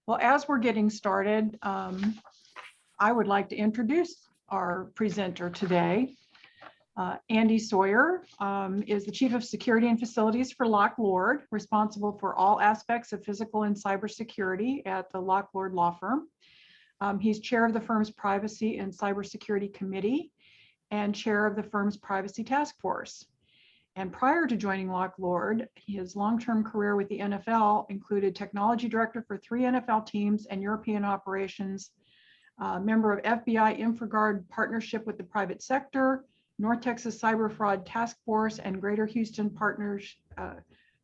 Well, as we're getting started, I would like to introduce our presenter today. Andy Sawyer is the Chief of Security and Facilities for Loke Lord, responsible for all aspects of physical and cybersecurity at the Loke Lord law firm. He's chair of the firm's Privacy and Cybersecurity Committee and chair of the firm's Privacy Task Force. And prior to joining Loke Lord, his long-term career with the NFL included technology director for 3 NFL teams and European operations, member of FBI InfraGard partnership with the private sector, North Texas Cyber Fraud Task Force, and Greater Houston Partnership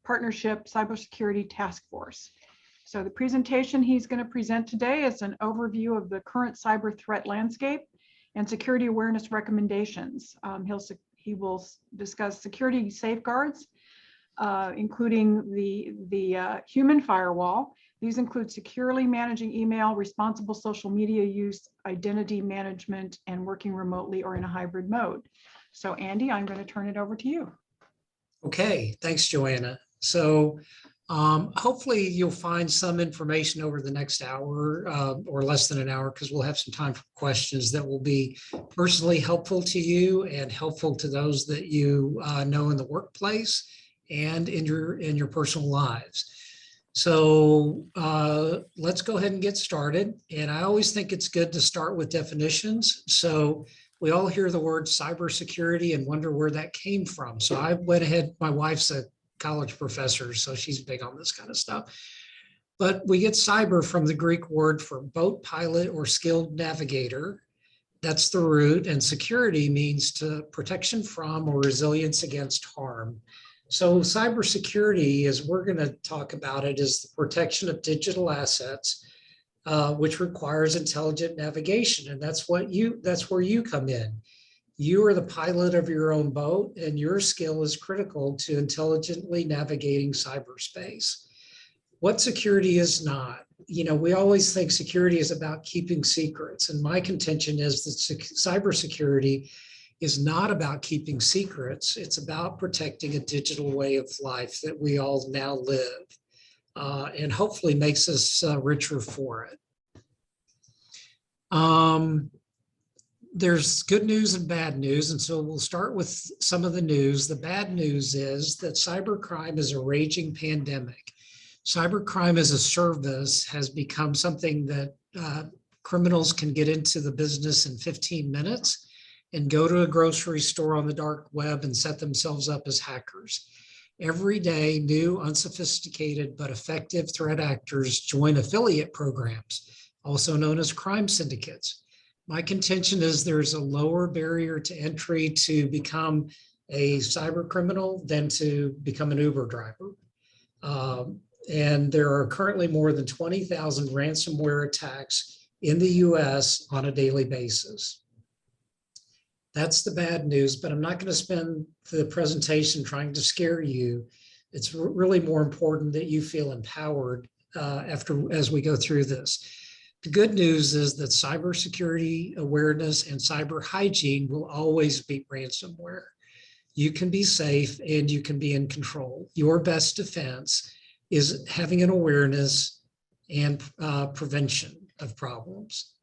Cybersecurity Task Force. So the presentation he's going to present today is an overview of the current cyber threat landscape and security awareness recommendations. He will discuss security safeguards, including the human firewall. These include securely managing email, responsible social media use, identity management, and working remotely or in a hybrid mode. So Andy, I'm going to turn it over to you. Okay, thanks, Joanna. So hopefully you'll find some information over the next hour or less than an hour, because we'll have some time for questions that will be personally helpful to you and helpful to those that you know in the workplace and in your personal lives. So let's go ahead and get started. And I always think it's good to start with definitions. So we all hear the word cybersecurity and wonder where that came from. So I went ahead, my wife's a college professor, so she's big on this kind of stuff. But we get cyber from the Greek word for boat pilot or skilled navigator. That's the root. And security means to protection from or resilience against harm. So cybersecurity, as we're going to talk about it, is the protection of digital assets, which requires intelligent navigation. And that's where you come in. You are the pilot of your own boat, and your skill is critical to intelligently navigating cyberspace. What security is not. We always think security is about keeping secrets. And my contention is that cybersecurity is not about keeping secrets. It's about protecting a digital way of life that we all now live, and hopefully makes us richer for it. There's good news and bad news, and so we'll start with some of the news. The bad news is that cybercrime is a raging pandemic. Cybercrime as a service has become something that criminals can get into the business in 15 minutes and go to a grocery store on the dark web and set themselves up as hackers. Every day, new, unsophisticated, but effective threat actors join affiliate programs, also known as crime syndicates. My contention is there's a lower barrier to entry to become a cyber criminal than to become an Uber driver. And there are currently more than 20,000 ransomware attacks in the US on a daily basis. That's the bad news, but I'm not going to spend the presentation trying to scare you. It's really more important that you feel empowered as we go through this. The good news is that cybersecurity awareness and cyber hygiene will always beat ransomware. You can be safe and you can be in control. Your best defense is having an awareness and prevention of problems.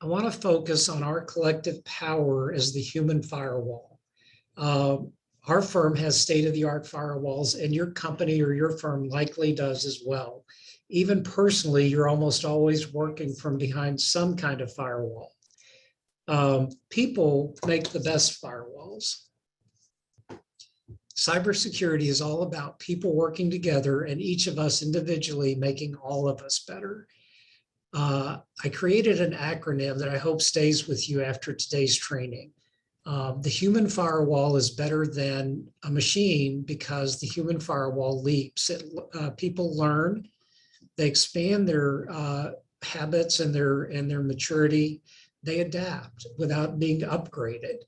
I want to focus on our collective power as the human firewall. Our firm has state-of-the-art firewalls, and your company or your firm likely does as well. Even personally, you're almost always working from behind some kind of firewall. People make the best firewalls. Cybersecurity is all about people working together and each of us individually making all of us better. I created an acronym that I hope stays with you after today's training. The human firewall is better than a machine because the human firewall leaps. People learn, they expand their habits and their maturity. They adapt without being upgraded.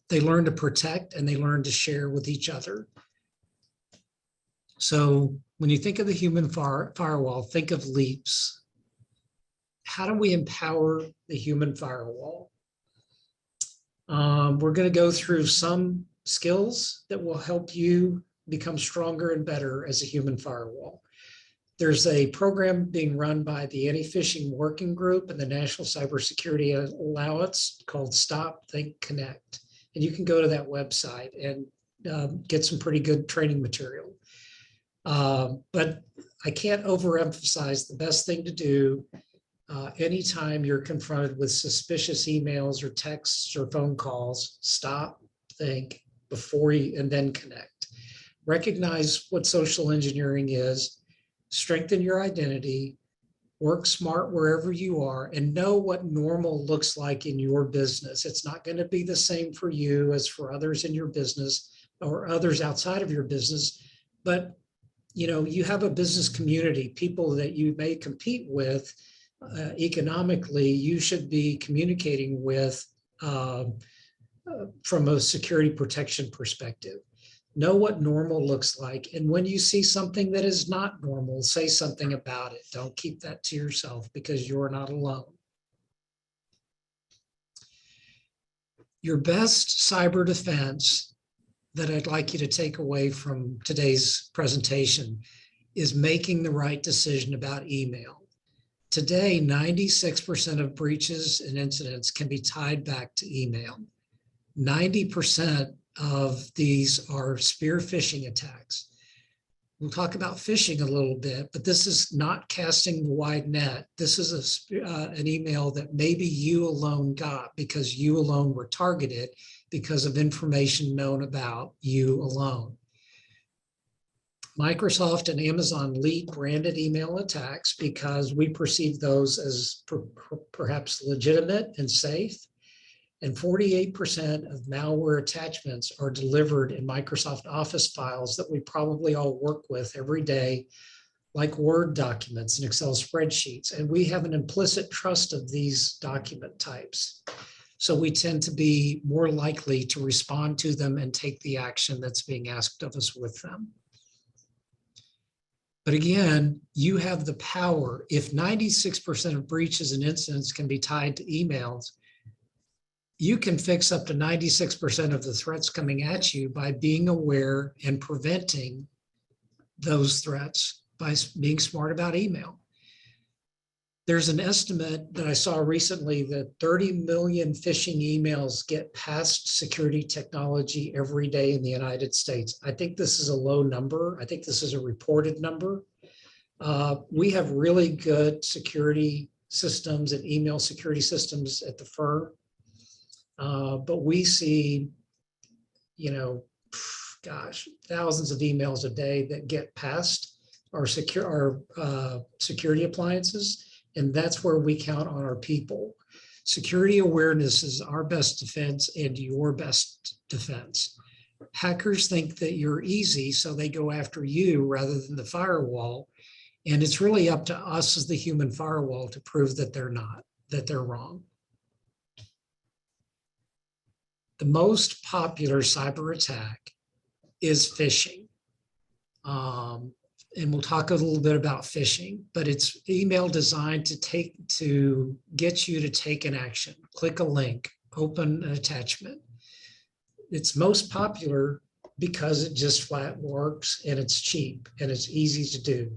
They learn to protect and they learn to share with each other. So when you think of the human firewall, think of leaps. How do we empower the human firewall? We're going to go through some skills that will help you become stronger and better as a human firewall. There's a program being run by the Anti-Phishing Working Group and the National Cybersecurity Alliance called Stop, Think, Connect. And you can go to that website and get some pretty good training material. But I can't overemphasize the best thing to do anytime you're confronted with suspicious emails or texts or phone calls. Stop, think before you, and then connect. Recognize what social engineering is, strengthen your identity, work smart wherever you are, and know what normal looks like in your business. It's not going to be the same for you as for others in your business or others outside of your business, but you have a business community, people that you may compete with economically. You should be communicating with from a security protection perspective. Know what normal looks like. And when you see something that is not normal, say something about it. Don't keep that to yourself, because you're not alone. Your best cyber defense that I'd like you to take away from today's presentation is making the right decision about email. Today, 96% of breaches and incidents can be tied back to email. 90% of these are spear phishing attacks. We'll talk about phishing a little bit, but this is not casting the wide net. This is an email that maybe you alone got because you alone were targeted because of information known about you alone. Microsoft and Amazon lead branded email attacks because we perceive those as perhaps legitimate and safe. And 48% of malware attachments are delivered in Microsoft Office files that we probably all work with every day, like Word documents and Excel spreadsheets. And we have an implicit trust of these document types. So we tend to be more likely to respond to them and take the action that's being asked of us with them. But again, you have the power. If 96% of breaches and incidents can be tied to emails, you can fix up to 96% of the threats coming at you by being aware and preventing those threats by being smart about email. There's an estimate that I saw recently that 30 million phishing emails get past security technology every day in the United States. I think this is a low number. I think this is a reported number. We have really good security systems and email security systems at the firm. But we see, thousands of emails a day that get past our security appliances, and that's where we count on our people. Security awareness is our best defense and your best defense. Hackers think that you're easy, so they go after you rather than the firewall, and it's really up to us as the human firewall to prove that they're not, that they're wrong. The most popular cyber attack is phishing. And we'll talk a little bit about phishing, but it's email designed to get you to take an action, click a link, open an attachment. It's most popular because it just flat works and it's cheap and it's easy to do.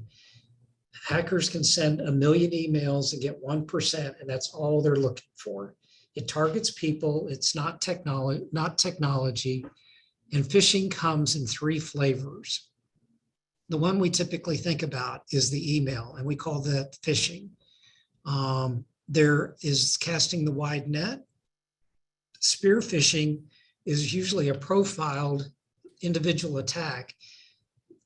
Hackers can send 1 million emails and get 1%, and that's all they're looking for. It targets people. It's not technology. And phishing comes in 3 flavors. The one we typically think about is the email, and we call that phishing. There is casting the wide net. Spear phishing is usually a profiled individual attack.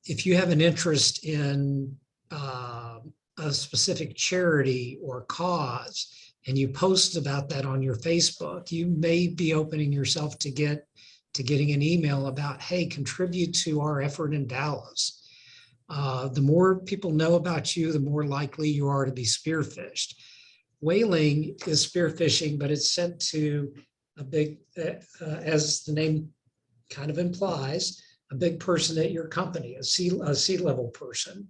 If you have an interest in a specific charity or cause, and you post about that on your Facebook, you may be opening yourself to getting an email about, hey, contribute to our effort in Dallas. The more people know about you, the more likely you are to be spear phished. Whaling is spear phishing, but it's sent to a big, as the name kind of implies, a big person at your company, a C-level person.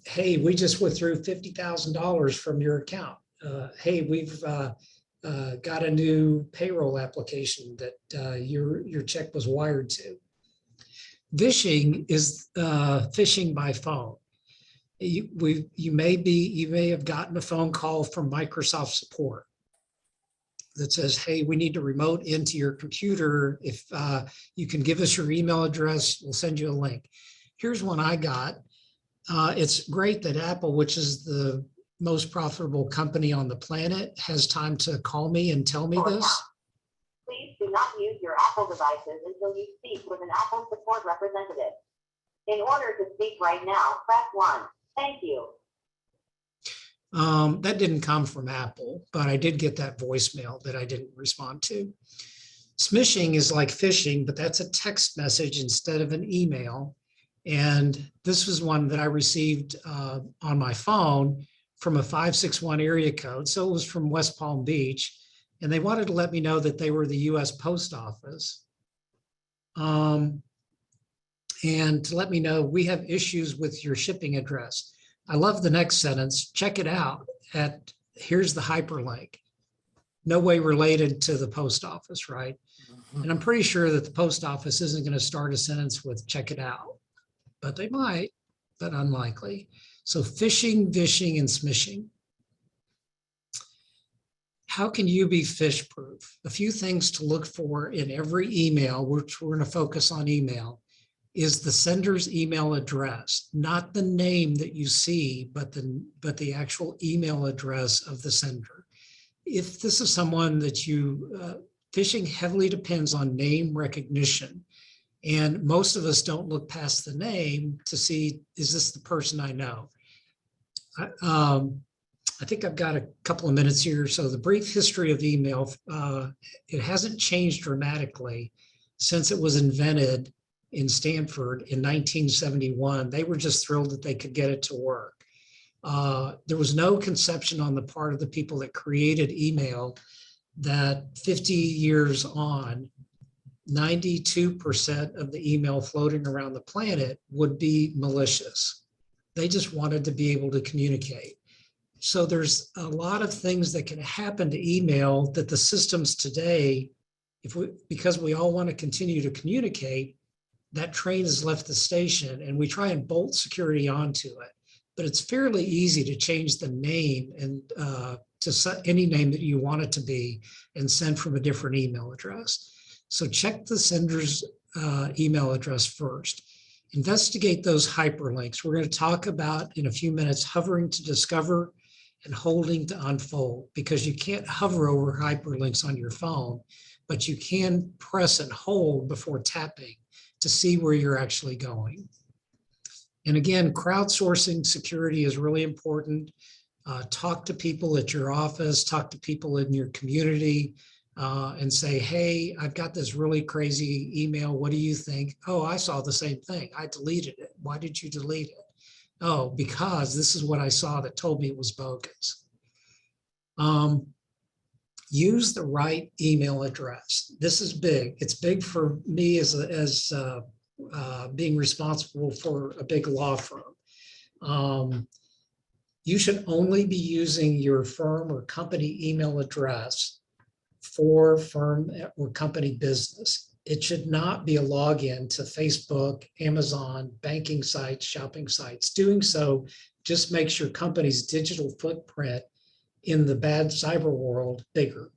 Hey, we just withdrew $50,000 from your account. Hey, we've got a new payroll application that your check was wired to. Phishing is phishing by phone. You may have gotten a phone call from Microsoft support that says, hey, we need to remote into your computer. If you can give us your email address, we'll send you a link. Here's one I got. It's great that Apple, which is the most profitable company on the planet, has time to call me and tell me this. Please do not use your Apple devices until you speak with an Apple support representative. In order to speak right now, press 1. Thank you. That didn't come from Apple, but I did get that voicemail that I didn't respond to. Smishing is like phishing, but that's a text message instead of an email. And this was one that I received on my phone from a 561 area code. So it was from West Palm Beach. And they wanted to let me know that they were the US Post Office. And to let me know, we have issues with your shipping address. I love the next sentence. Check it out here's the hyperlink. No way related to the post office, right? And I'm pretty sure that the post office isn't going to start a sentence with check it out, but they might, but unlikely. So phishing, vishing, and smishing. How can you be phish proof? A few things to look for in every email, which we're going to focus on email, is the sender's email address, not the name that you see, but the actual email address of the sender. If this is someone that phishing heavily depends on name recognition. And most of us don't look past the name to see, is this the person I know? I think I've got a couple of minutes here. So the brief history of email, it hasn't changed dramatically since it was invented in Stanford in 1971. They were just thrilled that they could get it to work. There was no conception on the part of the people that created email that 50 years on, 92% of the email floating around the planet would be malicious. They just wanted to be able to communicate. So there's a lot of things that can happen to email that the systems today, because we all want to continue to communicate, that train has left the station and we try and bolt security onto it. But it's fairly easy to change the name and to set any name that you want it to be and send from a different email address. So check the sender's email address first. Investigate those hyperlinks. We're going to talk about in a few minutes hovering to discover and holding to unfold, because you can't hover over hyperlinks on your phone, but you can press and hold before tapping to see where you're actually going. And again, crowdsourcing security is really important. Talk to people at your office, talk to people in your community, and say, hey, I've got this really crazy email. What do you think? Oh, I saw the same thing. I deleted it. Why did you delete it? Oh, because this is what I saw that told me it was bogus. Use the right email address. This is big. It's big for me as being responsible for a big law firm. You should only be using your firm or company email address for firm or company business. It should not be a login to Facebook, Amazon, banking sites, shopping sites. Doing so just makes your company's digital footprint in the bad cyber world bigger.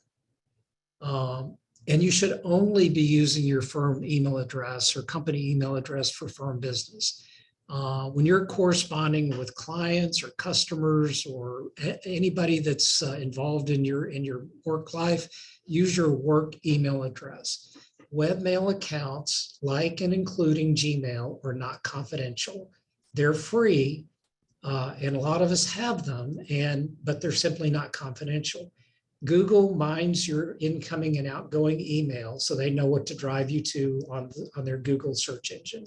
And you should only be using your firm email address or company email address for firm business. When you're corresponding with clients or customers or anybody that's involved in your work life, use your work email address. Webmail accounts, like and including Gmail, are not confidential. They're free, and a lot of us have them, but they're simply not confidential. Google mines your incoming and outgoing email so they know what to drive you to on their Google search engine.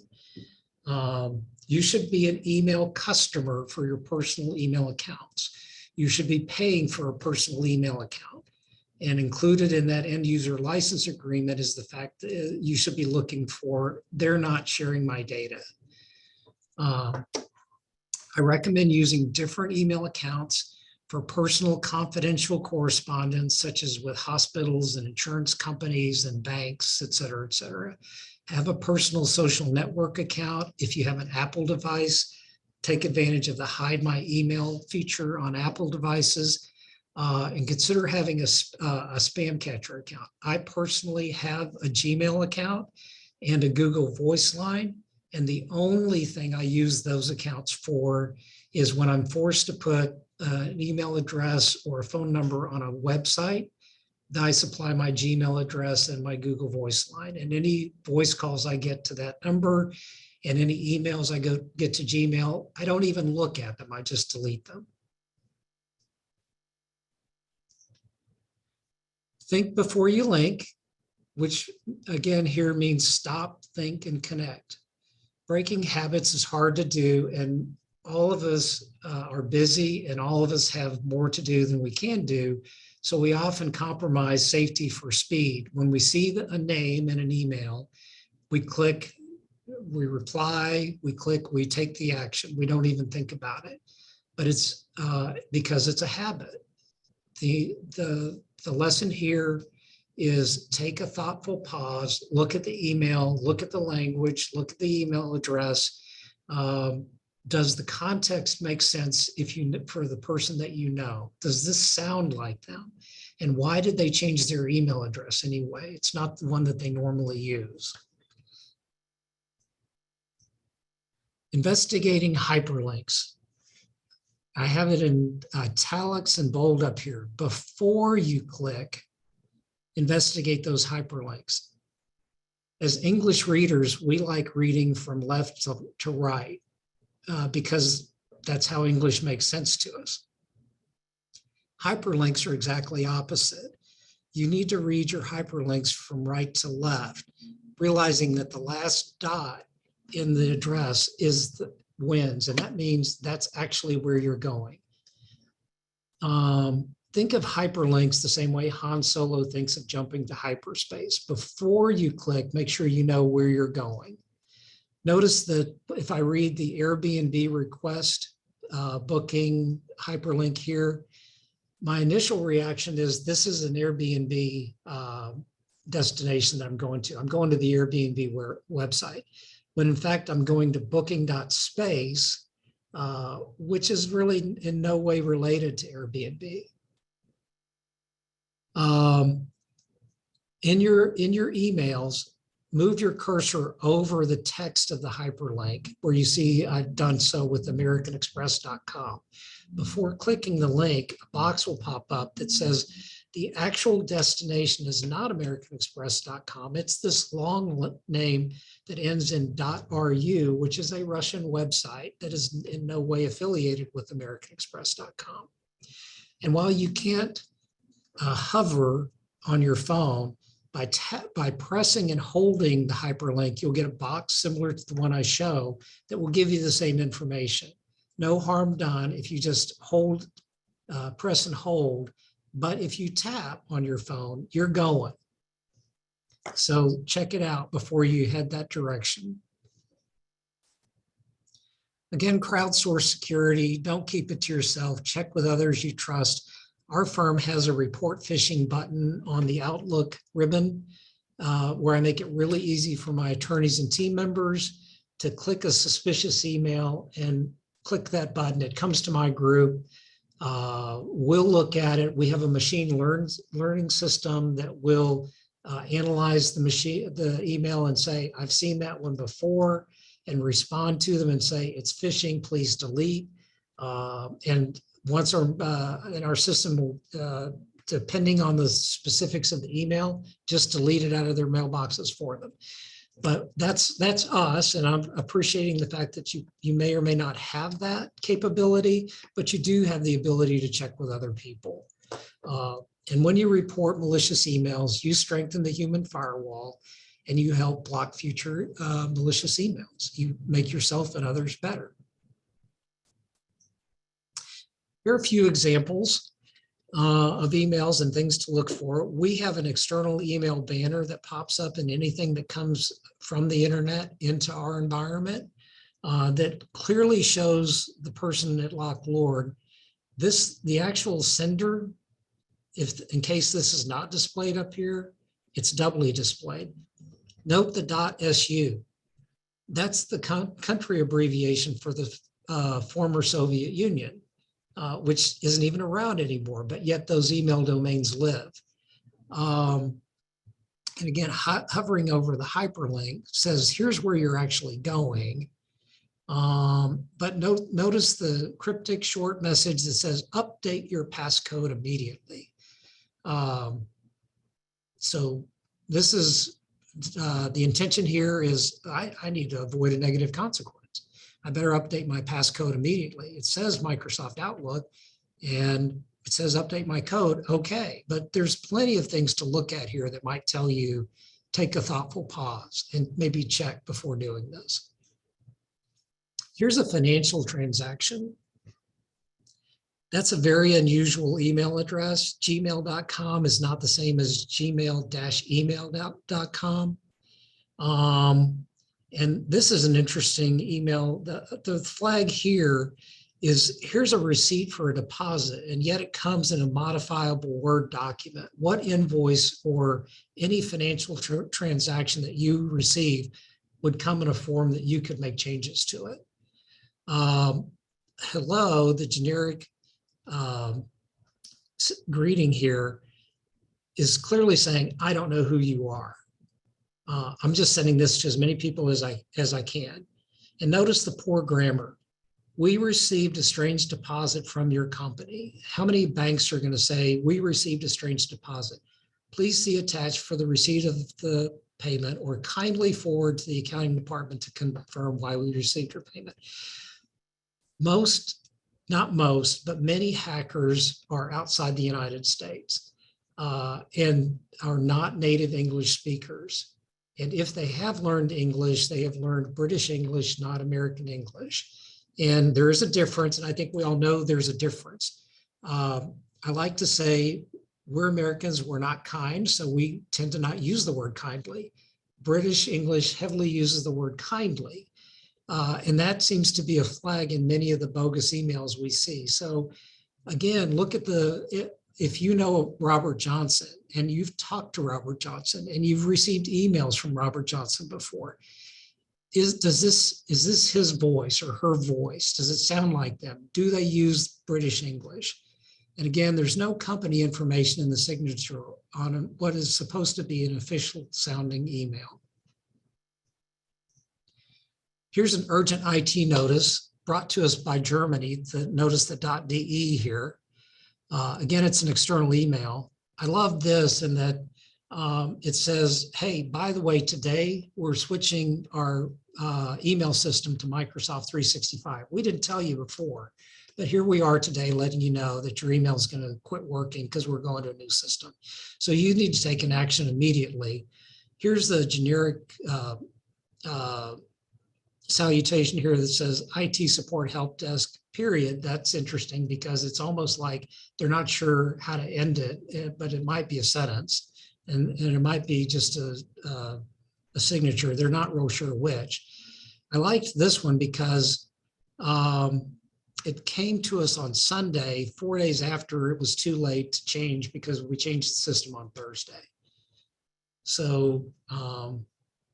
You should be an email customer for your personal email accounts. You should be paying for a personal email account. And included in that end user license agreement is the fact that you should be looking for, they're not sharing my data. I recommend using different email accounts for personal confidential correspondence, such as with hospitals and insurance companies and banks, et cetera, et cetera. Have a personal social network account. If you have an Apple device, take advantage of the hide my email feature on Apple devices, and consider having a spam catcher account. I personally have a Gmail account and a Google Voice line. And the only thing I use those accounts for is when I'm forced to put an email address or a phone number on a website, I supply my Gmail address and my Google Voice line. And any voice calls I get to that number and any emails I get to Gmail, I don't even look at them. I just delete them. Think before you link, which again here means stop, think, and connect. Breaking habits is hard to do, and all of us are busy and all of us have more to do than we can do. So we often compromise safety for speed. When we see a name in an email, we click, we reply, we click, we take the action. We don't even think about it, but it's because it's a habit. The lesson here is take a thoughtful pause, look at the email, look at the language, look at the email address. Does the context make sense for the person that you know? Does this sound like them? And why did they change their email address anyway? It's not the one that they normally use. Investigating hyperlinks. I have it in italics and bold up here. Before you click, investigate those hyperlinks. As English readers, we like reading from left to right because that's how English makes sense to us. Hyperlinks are exactly opposite. You need to read your hyperlinks from right to left, realizing that the last dot in the address is the wins, and that means that's actually where you're going. Think of hyperlinks the same way Han Solo thinks of jumping to hyperspace. Before you click, make sure you know where you're going. Notice that if I read the Airbnb request booking hyperlink here, my initial reaction is this is an Airbnb destination that I'm going to. I'm going to the Airbnb website, when in fact I'm going to booking.space, which is really in no way related to Airbnb. In your emails, move your cursor over the text of the hyperlink where you see I've done so with AmericanExpress.com. Before clicking the link, a box will pop up that says the actual destination is not AmericanExpress.com. It's this long name that ends in .ru, which is a Russian website that is in no way affiliated with AmericanExpress.com. And while you can't hover on your phone, by pressing and holding the hyperlink, you'll get a box similar to the one I show that will give you the same information. No harm done if you just hold, press and hold, but if you tap on your phone, you're going. So check it out before you head that direction. Again, crowdsource security, don't keep it to yourself, check with others you trust. Our firm has a report phishing button on the Outlook ribbon where I make it really easy for my attorneys and team members to click a suspicious email and click that button. It comes to my group. We'll look at it. We have a machine learning system that will analyze the email and say, I've seen that one before, and respond to them and say, it's phishing, please delete. And once our system will, depending on the specifics of the email, just delete it out of their mailboxes for them. But that's us, and I'm appreciating the fact that you may or may not have that capability, but you do have the ability to check with other people. And when you report malicious emails, you strengthen the human firewall and you help block future malicious emails. You make yourself and others better. Here are a few examples of emails and things to look for. We have an external email banner that pops up in anything that comes from the internet into our environment that clearly shows the person at Loke Lord. The actual sender, in case this is not displayed up here, it's doubly displayed. Note the .su. That's the country abbreviation for the former Soviet Union, which isn't even around anymore, but yet those email domains live. And again, hovering over the hyperlink says, here's where you're actually going. But notice the cryptic short message that says, update your passcode immediately. So this is, the intention here is I need to avoid a negative consequence. I better update my passcode immediately. It says Microsoft Outlook and it says update my code. Okay, but there's plenty of things to look at here that might tell you, take a thoughtful pause and maybe check before doing this. Here's a financial transaction. That's a very unusual email address. Gmail.com is not the same as gmail-email.com. And this is an interesting email. The flag here is, here's a receipt for a deposit, and yet it comes in a modifiable Word document. What invoice or any financial transaction that you receive would come in a form that you could make changes to it? Hello, the generic greeting here is clearly saying, I don't know who you are. I'm just sending this to as many people as I can. And notice the poor grammar. We received a strange deposit from your company. How many banks are going to say, we received a strange deposit? Please see attached for the receipt of the payment, or kindly forward to the accounting department to confirm why we received your payment. Not most, but many hackers are outside the United States and are not native English speakers. And if they have learned English, they have learned British English, not American English. And there is a difference, and I think we all know there's a difference. I like to say we're Americans, we're not kind, so we tend to not use the word kindly. British English heavily uses the word kindly. And that seems to be a flag in many of the bogus emails we see. So again, look at if you know Robert Johnson and you've talked to Robert Johnson and you've received emails from Robert Johnson before, is this his voice or her voice? Does it sound like them? Do they use British English? And again, there's no company information in the signature on what is supposed to be an official sounding email. Here's an urgent IT notice brought to us by Germany. Notice the .de here. Again, it's an external email. I love this in that it says, hey, by the way, today we're switching our email system to Microsoft 365. We didn't tell you before, but here we are today letting you know that your email is going to quit working because we're going to a new system. So you need to take an action immediately. Here's the generic salutation here that says IT support help desk, period. That's interesting because it's almost like they're not sure how to end it, but it might be a sentence and it might be just a signature. They're not real sure which. I liked this one because it came to us on Sunday, 4 days after it was too late to change because we changed the system on Thursday. So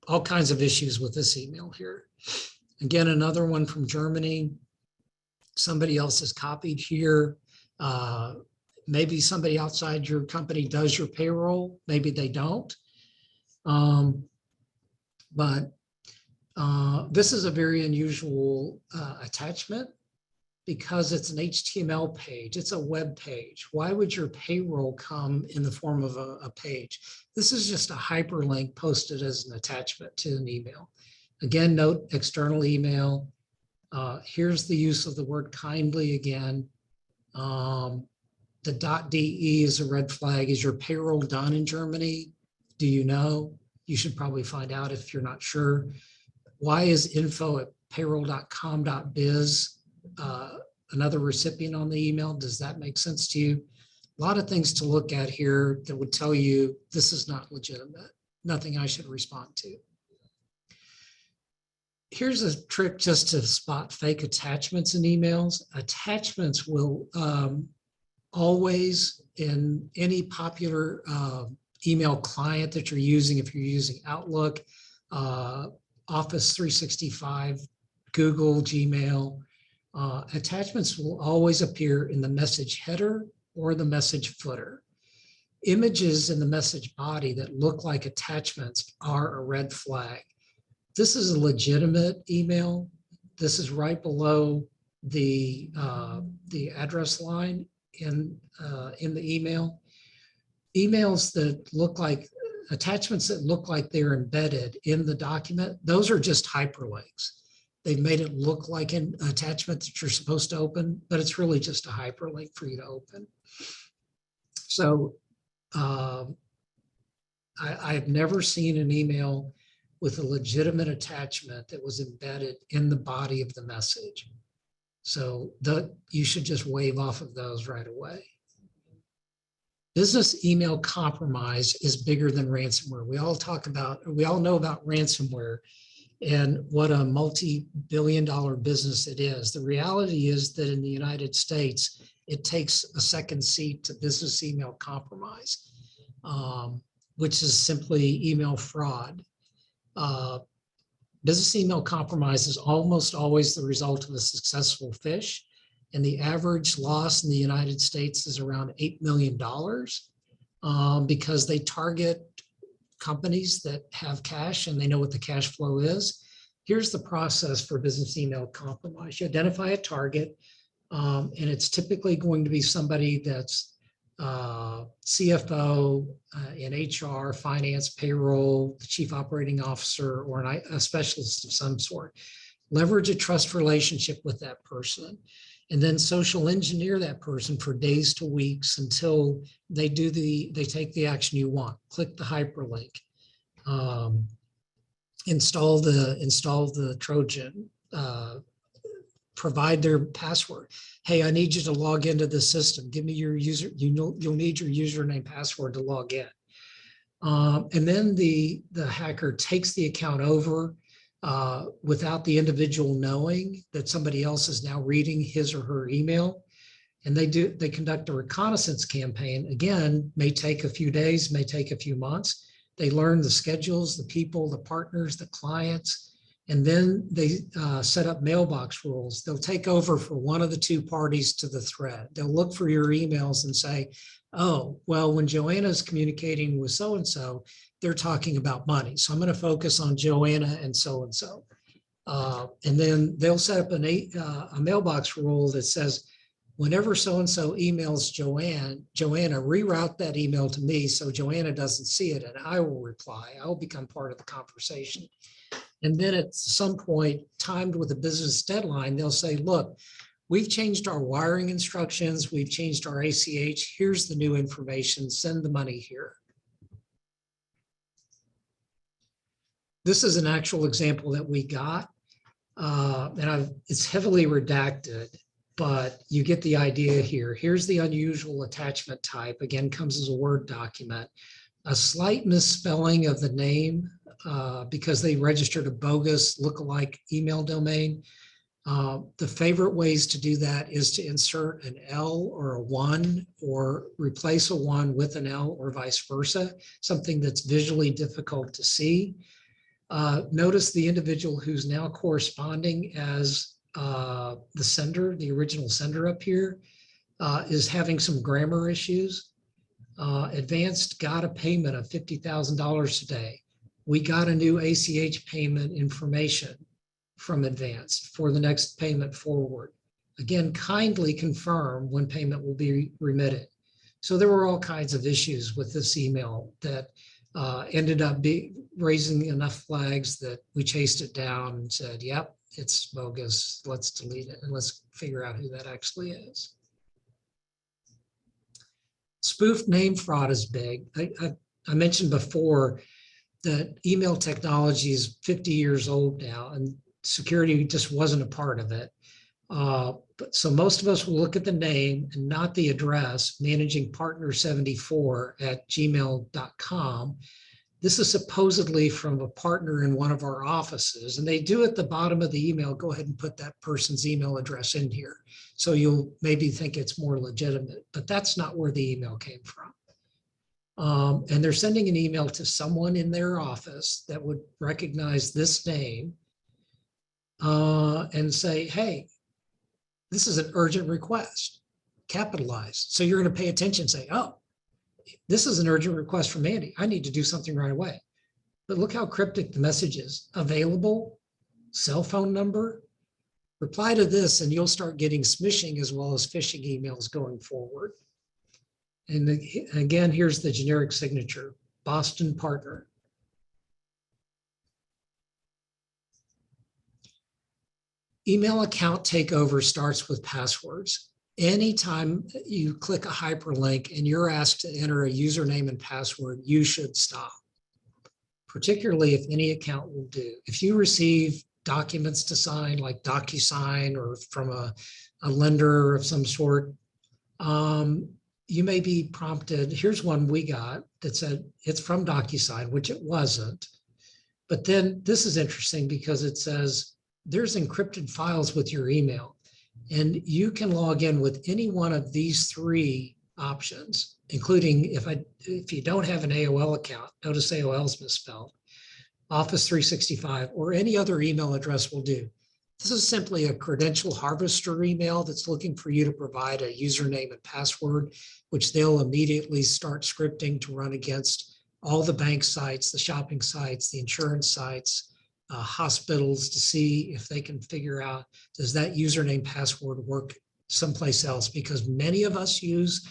all kinds of issues with this email here. Again, another one from Germany. Somebody else is copied here. Maybe somebody outside your company does your payroll. Maybe they don't. But this is a very unusual attachment because it's an HTML page. It's a web page. Why would your payroll come in the form of a page? This is just a hyperlink posted as an attachment to an email. Again, note external email. Here's the use of the word kindly again. The .de is a red flag. Is your payroll done in Germany? Do you know? You should probably find out if you're not sure. Why is info@payroll.com.biz another recipient on the email? Does that make sense to you? A lot of things to look at here that would tell you this is not legitimate. Nothing I should respond to. Here's a trick just to spot fake attachments in emails. Attachments will always, in any popular email client that you're using, if you're using Outlook, Office 365, Google, Gmail, Attachments will always appear in the message header or the message footer. Images in the message body that look like attachments are a red flag. This is a legitimate email. This is right below the address line in the email. Emails that look like attachments that look like they're embedded in the document, those are just hyperlinks. They've made it look like an attachment that you're supposed to open, but it's really just a hyperlink for you to open. So I've never seen an email with a legitimate attachment that was embedded in the body of the message. So you should just wave off of those right away. Business email compromise is bigger than ransomware. We all know about ransomware and what a multi-billion-dollar business it is. The reality is that in the United States, it takes a second seat to business email compromise, which is simply email fraud. Business email compromise is almost always the result of a successful phish, and the average loss in the United States is around $8 million because they target companies that have cash and they know what the cash flow is. Here's the process for business email compromise. You identify a target, and it's typically going to be somebody that's CFO in HR, finance, payroll, the chief operating officer, or a specialist of some sort. Leverage a trust relationship with that person, and then social engineer that person for days to weeks until they take the action you want. Click the hyperlink, install the Trojan, provide their password. Hey, I need you to log into the system. Give me your user. You'll need your username, password to log in. And then the hacker takes the account over without the individual knowing that somebody else is now reading his or her email. And they conduct a reconnaissance campaign. Again, may take a few days, may take a few months. They learn the schedules, the people, the partners, the clients, and then they set up mailbox rules. They'll take over for one of the two parties to the thread. They'll look for your emails and say, oh, well, when Joanna's communicating with so-and-so, they're talking about money. So I'm going to focus on Joanna and so-and-so. And then they'll set up a mailbox rule that says, whenever so-and-so emails Joanna, reroute that email to me so Joanna doesn't see it, and I will reply. I will become part of the conversation. And then at some point, timed with a business deadline, they'll say, look, we've changed our wiring instructions. We've changed our ACH. Here's the new information. Send the money here. This is an actual example that we got. It's heavily redacted, but you get the idea here. Here's the unusual attachment type. Again, comes as a Word document. A slight misspelling of the name because they registered a bogus lookalike email domain. The favorite ways to do that is to insert an L or a 1 or replace a 1 with an L or vice versa, something that's visually difficult to see. Notice the individual who's now corresponding as the sender, the original sender up here, is having some grammar issues. Advanced got a payment of $50,000 today. We got a new ACH payment information from Advanced for the next payment forward. Again, kindly confirm when payment will be remitted. So there were all kinds of issues with this email that ended up raising enough flags that we chased it down and said, yep, it's bogus. Let's delete it and let's figure out who that actually is. Spoof name fraud is big. I mentioned before that email technology is 50 years old now, and security just wasn't a part of it. So most of us will look at the name and not the address, managingpartner74@gmail.com. This is supposedly from a partner in one of our offices, and they do at the bottom of the email, go ahead and put that person's email address in here. So you'll maybe think it's more legitimate, but that's not where the email came from. And they're sending an email to someone in their office that would recognize this name and say, hey, this is an urgent request, capitalized. So you're going to pay attention, say, oh, this is an urgent request from Andy. I need to do something right away. But look how cryptic the message is. Available, cell phone number, reply to this, and you'll start getting smishing as well as phishing emails going forward. And again, here's the generic signature, Boston Partner. Email account takeover starts with passwords. Anytime you click a hyperlink and you're asked to enter a username and password, you should stop, particularly if any account will do. If you receive documents to sign, like DocuSign or from a lender of some sort, you may be prompted. Here's one we got that said it's from DocuSign, which it wasn't. But then this is interesting because it says there's encrypted files with your email, and you can log in with any one of these three options, including if you don't have an AOL account, notice AOL is misspelled, Office 365, or any other email address will do. This is simply a credential harvester email that's looking for you to provide a username and password, which they'll immediately start scripting to run against all the bank sites, the shopping sites, the insurance sites, hospitals, to see if they can figure out, does that username password work someplace else? Because many of us use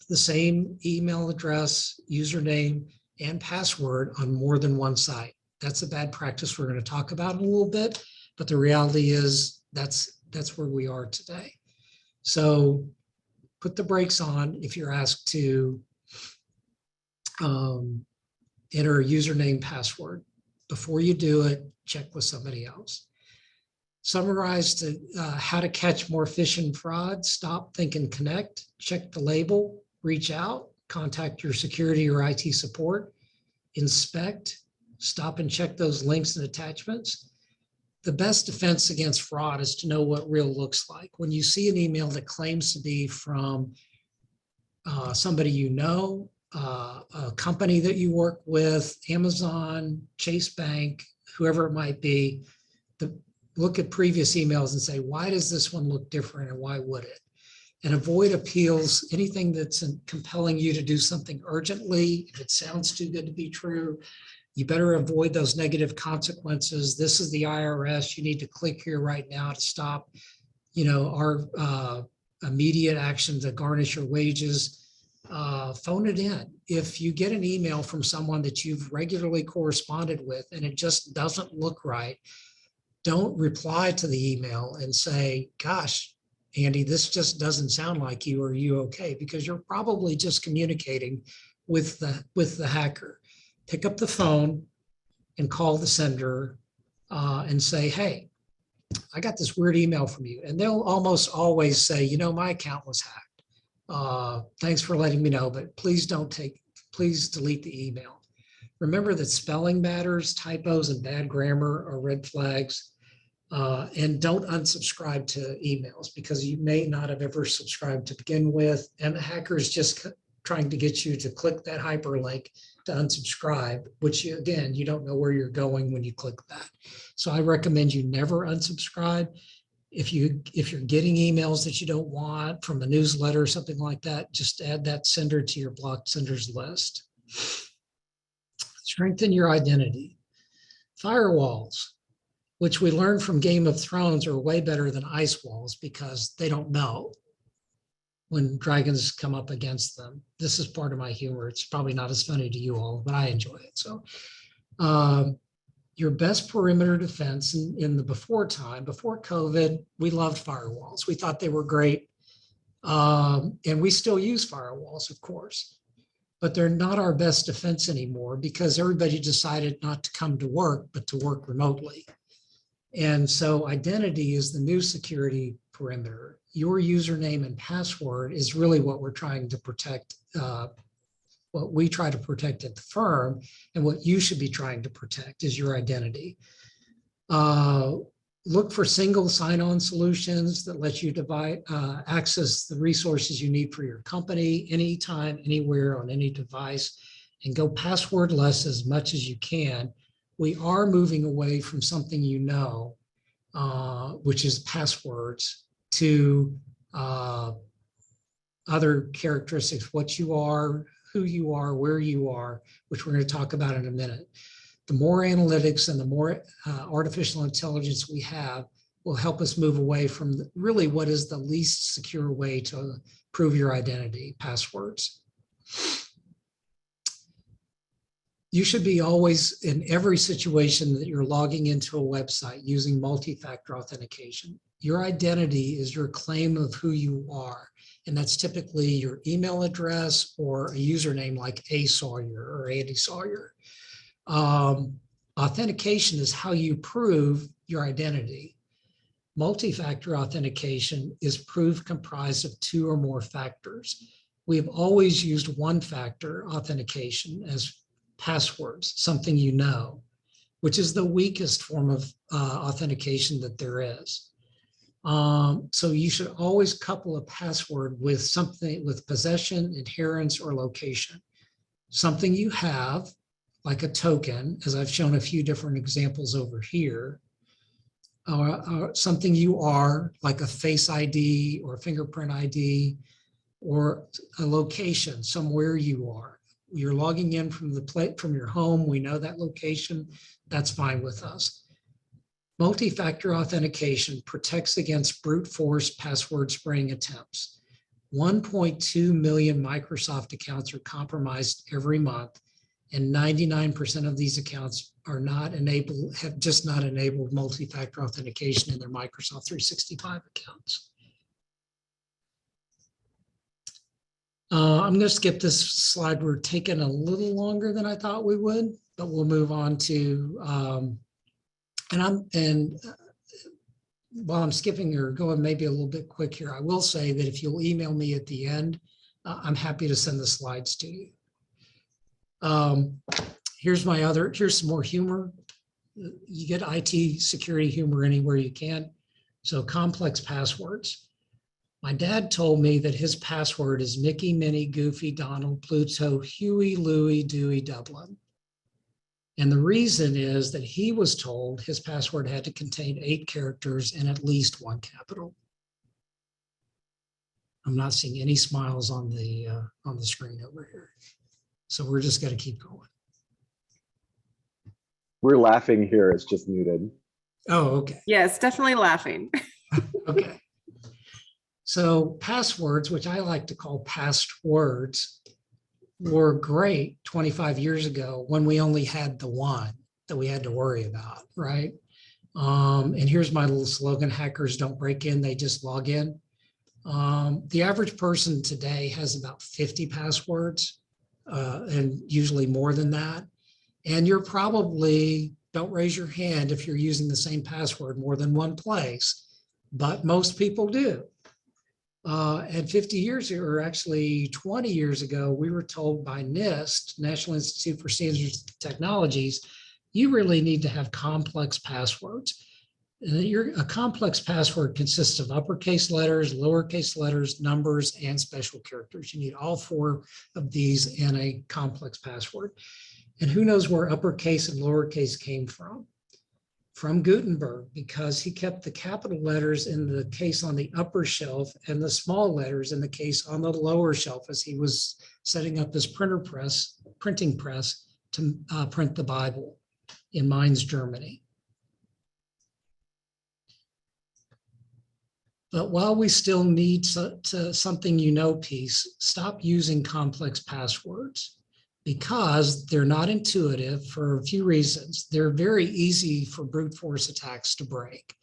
the same email address, username, and password on more than one site. That's a bad practice we're going to talk about in a little bit, but the reality is that's where we are today. So put the brakes on if you're asked to enter a username, password. Before you do it, check with somebody else. Summarized how to catch more phishing fraud: stop, think, and connect. Check the label, reach out, contact your security or IT support, inspect, stop and check those links and attachments. The best defense against fraud is to know what real looks like. When you see an email that claims to be from somebody you know, a company that you work with, Amazon, Chase Bank, whoever it might be, look at previous emails and say, why does this one look different and why would it? And avoid appeals, anything that's compelling you to do something urgently. If it sounds too good to be true, you better avoid those negative consequences. This is the IRS. You need to click here right now to stop, our immediate action to garnish your wages. Phone it in. If you get an email from someone that you've regularly corresponded with and it just doesn't look right, don't reply to the email and say, gosh, Andy, this just doesn't sound like you. Are you okay? Because you're probably just communicating with the hacker. Pick up the phone and call the sender and say, hey, I got this weird email from you. And they'll almost always say, my account was hacked. Thanks for letting me know, but please delete the email. Remember that spelling matters, typos, and bad grammar are red flags. And don't unsubscribe to emails because you may not have ever subscribed to begin with. And the hacker is just trying to get you to click that hyperlink to unsubscribe, which you don't know where you're going when you click that. So I recommend you never unsubscribe. If you're getting emails that you don't want from a newsletter or something like that, just add that sender to your blocked senders list. Strengthen your identity. Firewalls, which we learned from Game of Thrones, are way better than ice walls because they don't melt when dragons come up against them. This is part of my humor. It's probably not as funny to you all, but I enjoy it. So your best perimeter defense in the before COVID, we loved firewalls. We thought they were great. And we still use firewalls, of course, but they're not our best defense anymore because everybody decided not to come to work, but to work remotely. And so identity is the new security perimeter. Your username and password is really what we're trying to protect, what we try to protect at the firm, and what you should be trying to protect is your identity. Look for single sign-on solutions that let you access the resources you need for your company anytime, anywhere, on any device, and go passwordless as much as you can. We are moving away from something which is passwords, to other characteristics, what you are, who you are, where you are, which we're going to talk about in a minute. The more analytics and the more artificial intelligence we have will help us move away from really what is the least secure way to prove your identity, passwords. You should be always, in every situation that you're logging into a website, using multi-factor authentication. Your identity is your claim of who you are. And that's typically your email address or a username like A Sawyer or Andy Sawyer. Authentication is how you prove your identity. Multi-factor authentication is proof comprised of 2 or more factors. We've always used one-factor authentication as passwords, something you know, which is the weakest form of authentication that there is. So you should always couple a password with something, with possession, adherence, or location. Something you have, like a token, as I've shown a few different examples over here, or something you are, like a face ID or fingerprint ID, or a location, somewhere you are. You're logging in from from your home. We know that location. That's fine with us. Multi-factor authentication protects against brute force password spraying attempts. 1.2 million Microsoft accounts are compromised every month, and 99% of these accounts are not enabled, have just not enabled multi-factor authentication in their Microsoft 365 accounts. I'm going to skip this slide. We're taking a little longer than I thought we would, but we'll move on to, while I'm skipping or going maybe a little bit quick here, I will say that if you'll email me at the end, I'm happy to send the slides to you. Here's some more humor. You get IT security humor anywhere you can. So complex passwords. My dad told me that his password is Mickey, Minnie, Goofy, Donald, Pluto, Huey, Louie, Dewey, Dublin. And the reason is that he was told his password had to contain 8 characters and at least 1 capital. I'm not seeing any smiles on the screen over here. So we're just going to keep going. We're laughing here. It's just muted. Oh, okay. Yes, definitely laughing. Okay. So passwords, which I like to call passwords, were great 25 years ago when we only had the one that we had to worry about, right? And here's my little slogan: hackers don't break in, they just log in. The average person today has about 50 passwords, and usually more than that. And you're probably, don't raise your hand if you're using the same password more than one place, but most people do. And 50 years ago, or actually 20 years ago, we were told by NIST, National Institute for Standards and Technologies, you really need to have complex passwords. A complex password consists of uppercase letters, lowercase letters, numbers, and special characters. You need all 4 of these in a complex password. And who knows where uppercase and lowercase came from? From Gutenberg, because he kept the capital letters in the case on the upper shelf and the small letters in the case on the lower shelf as he was setting up his printing press to print the Bible in Mainz, Germany. But while we still need something piece, stop using complex passwords, because they're not intuitive for a few reasons. They're very easy for brute force attacks to break.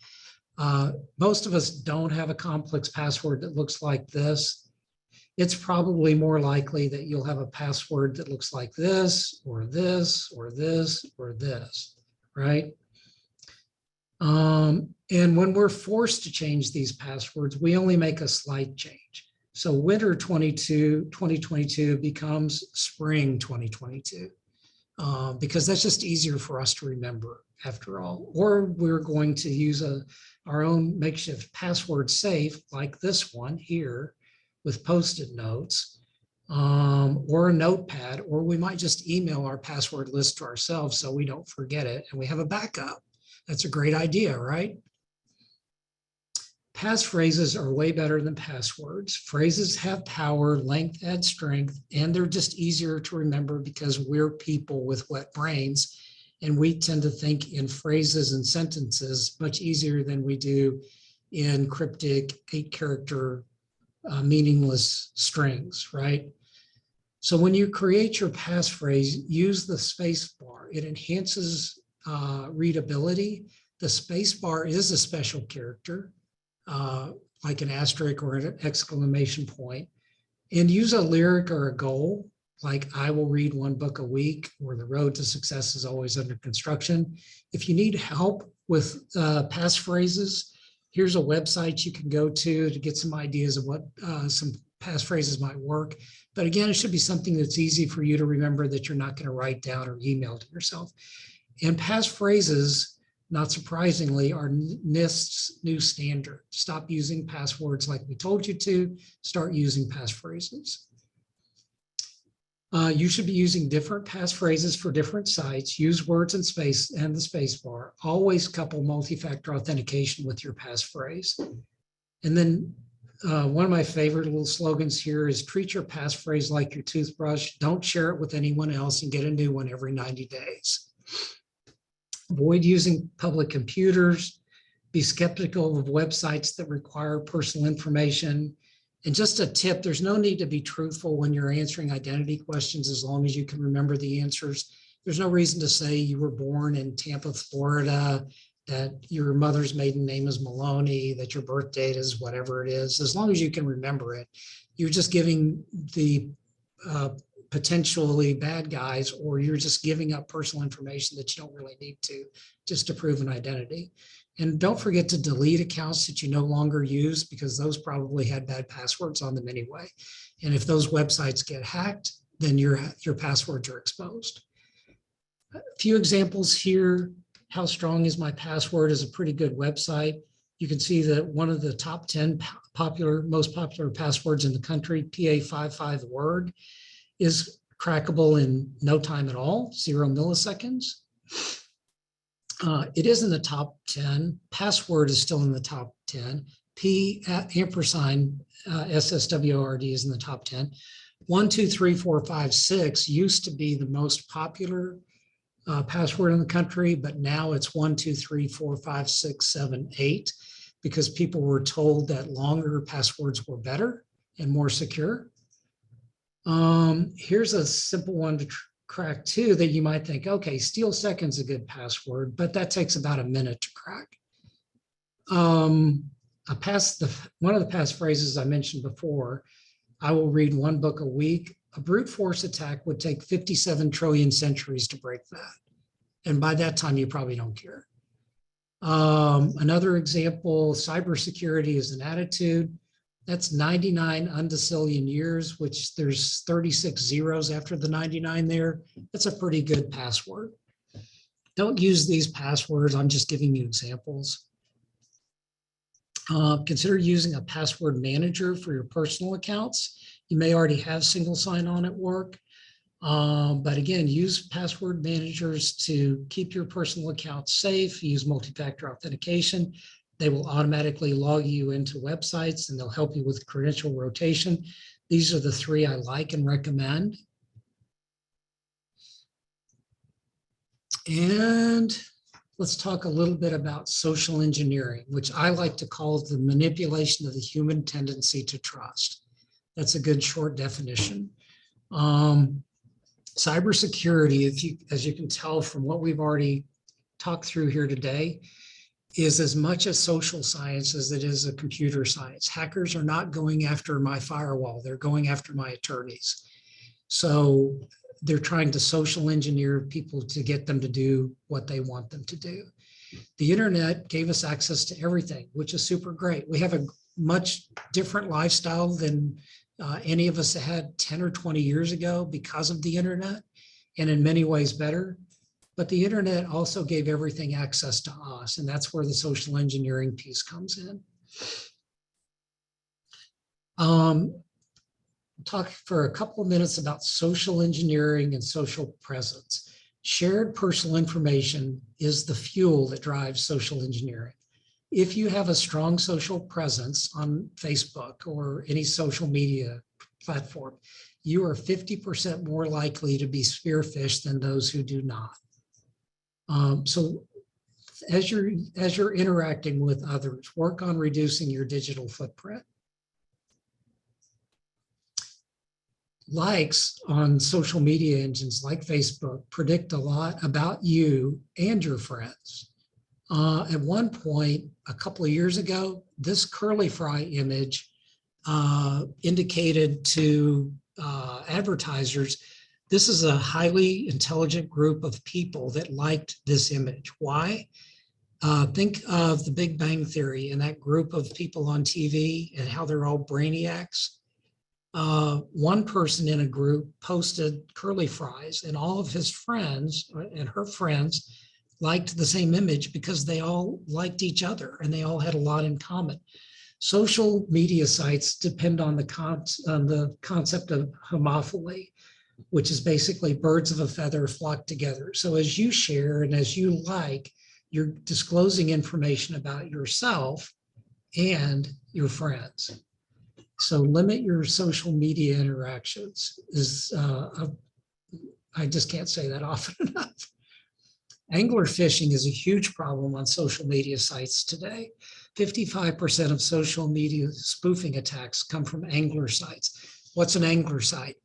Most of us don't have a complex password that looks like this. It's probably more likely that you'll have a password that looks like this, or this, or this, or this, right? And when we're forced to change these passwords, we only make a slight change. So winter 2022 becomes spring 2022, because that's just easier for us to remember after all. Or we're going to use our own makeshift password safe, like this one here with Post-it notes, or a notepad, or we might just email our password list to ourselves so we don't forget it and we have a backup. That's a great idea, right? Passphrases are way better than passwords. Phrases have power, length adds strength, and they're just easier to remember because we're people with wet brains, and we tend to think in phrases and sentences much easier than we do in cryptic 8-character meaningless strings, right? So when you create your passphrase, use the space bar. It enhances readability. The space bar is a special character, like an asterisk or an exclamation point, and use a lyric or a goal, like I will read 1 book a week, or the road to success is always under construction. If you need help with passphrases, here's a website you can go to get some ideas of what some passphrases might work. But again, it should be something that's easy for you to remember, that you're not going to write down or email to yourself. And passphrases, not surprisingly, are NIST's new standard. Stop using passwords like we told you to, start using passphrases. You should be using different passphrases for different sites. Use words and space and the space bar. Always couple multi-factor authentication with your passphrase. And then one of my favorite little slogans here is treat your passphrase like your toothbrush. Don't share it with anyone else and get a new one every 90 days. Avoid using public computers. Be skeptical of websites that require personal information. And just a tip, there's no need to be truthful when you're answering identity questions as long as you can remember the answers. There's no reason to say you were born in Tampa, Florida, that your mother's maiden name is Maloney, that your birth date is whatever it is. As long as you can remember it, you're just giving the potentially bad guys, or you're just giving up personal information that you don't really need to, just to prove an identity. And don't forget to delete accounts that you no longer use, because those probably had bad passwords on them anyway. And if those websites get hacked, then your passwords are exposed. A few examples here. How Strong Is My Password is a pretty good website. You can see that one of the top 10 most popular passwords in the country, PA55 word, is crackable in no time at all, 0 milliseconds. It is in the top 10. Password is still in the top 10. SSWORD is in the top 10. 1, 2, 3, 4, 5, 6 used to be the most popular password in the country, but now it's 1, 2, 3, 4, 5, 6, 7, 8, because people were told that longer passwords were better and more secure. Here's a simple one to crack too, that you might think, okay, Steal Second's a good password, but that takes about a minute to crack. One of the passphrases I mentioned before, I will read 1 book a week. A brute force attack would take 57 trillion centuries to break that. And by that time, you probably don't care. Another example, cybersecurity is an attitude. That's 99 undecillion years, which there's 36 zeros after the 99 there. That's a pretty good password. Don't use these passwords. I'm just giving you examples. Consider using a password manager for your personal accounts. You may already have single sign-on at work, but again, use password managers to keep your personal accounts safe. Use multi-factor authentication. They will automatically log you into websites, and they'll help you with credential rotation. These are the 3 I like and recommend. And let's talk a little bit about social engineering, which I like to call the manipulation of the human tendency to trust. That's a good short definition. Cybersecurity, as you can tell from what we've already talked through here today, is as much a social science as it is a computer science. Hackers are not going after my firewall. They're going after my attorneys. So they're trying to social engineer people to get them to do what they want them to do. The internet gave us access to everything, which is super great. We have a much different lifestyle than any of us had 10 or 20 years ago because of the internet, and in many ways better. But the internet also gave everything access to us, and that's where the social engineering piece comes in. Talk for a couple of minutes about social engineering and social presence. Shared personal information is the fuel that drives social engineering. if you have a strong social presence on Facebook or any social media platform, you are 50% more likely to be spearphished than those who do not. So as you're interacting with others, work on reducing your digital footprint. Likes on social media engines like Facebook predict a lot about you and your friends. At one point, a couple of years ago, this curly fry image indicated to advertisers, this is a highly intelligent group of people that liked this image. Why? Think of the Big Bang Theory and that group of people on TV and how they're all brainiacs. One person in a group posted curly fries, and all of his friends and her friends liked the same image because they all liked each other and they all had a lot in common. Social media sites depend on the concept of homophily, which is basically birds of a feather flock together. So as you share and as you like, you're disclosing information about yourself and your friends. So limit your social media interactions. I just can't say that often enough. Angler phishing is a huge problem on social media sites today. 55% of social media spoofing attacks come from angler sites. What's an angler site?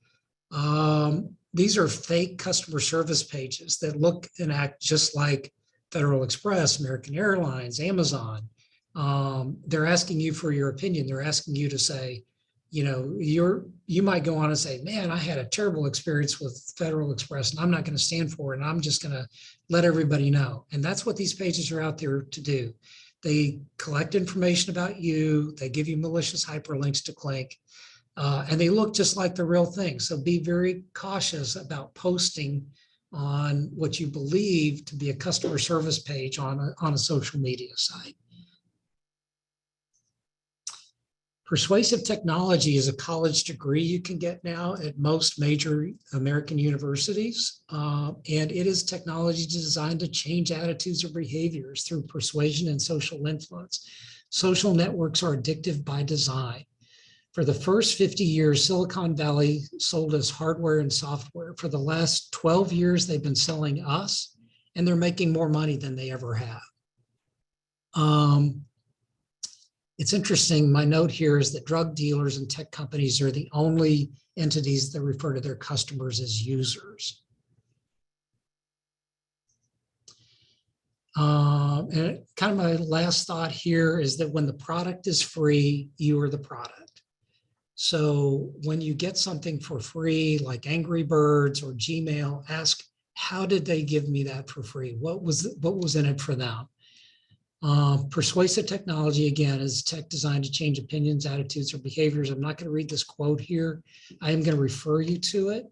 These are fake customer service pages that look and act just like Federal Express, American Airlines, Amazon. They're asking you for your opinion. They're asking you to say, you know, you might go on and say, man, I had a terrible experience with Federal Express and I'm not going to stand for it. And I'm just going to let everybody know. And that's what these pages are out there to do. They collect information about you. They give you malicious hyperlinks to click, and they look just like the real thing. So be very cautious about posting on what you believe to be a customer service page on a social media site. Persuasive technology is a college degree you can get now at most major American universities. And it is technology designed to change attitudes or behaviors through persuasion and social influence. Social networks are addictive by design. For the first 50 years, Silicon Valley sold us hardware and software. For the last 12 years, they've been selling us, and they're making more money than they ever have. It's interesting, my note here is that drug dealers and tech companies are the only entities that refer to their customers as users. And kind of my last thought here is that when the product is free, you are the product. So when you get something for free, like Angry Birds or Gmail, ask, how did they give me that for free? What was in it for them? Persuasive technology, again, is tech designed to change opinions, attitudes, or behaviors. I'm not going to read this quote here. I am going to refer you to it.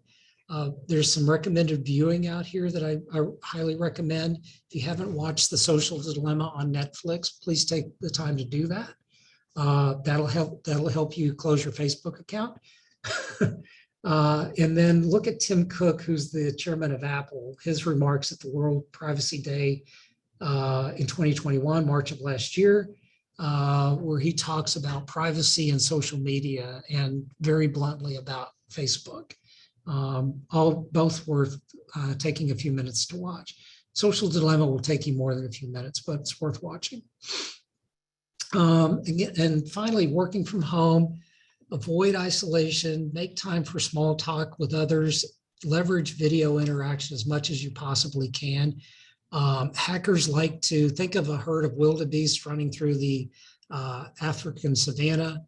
There's some recommended viewing out here that I highly recommend. If you haven't watched The Social Dilemma on Netflix, please take the time to do that. That'll help you close your Facebook account. And then look at Tim Cook, who's the chairman of Apple, his remarks at the World Privacy Day in 2021, March of last year, where he talks about privacy and social media and very bluntly about Facebook. Both worth taking a few minutes to watch. Social Dilemma will take you more than a few minutes, but it's worth watching. And finally, working from home, avoid isolation, make time for small talk with others, leverage video interaction as much as you possibly can. Hackers like to think of a herd of wildebeest running through the African savanna,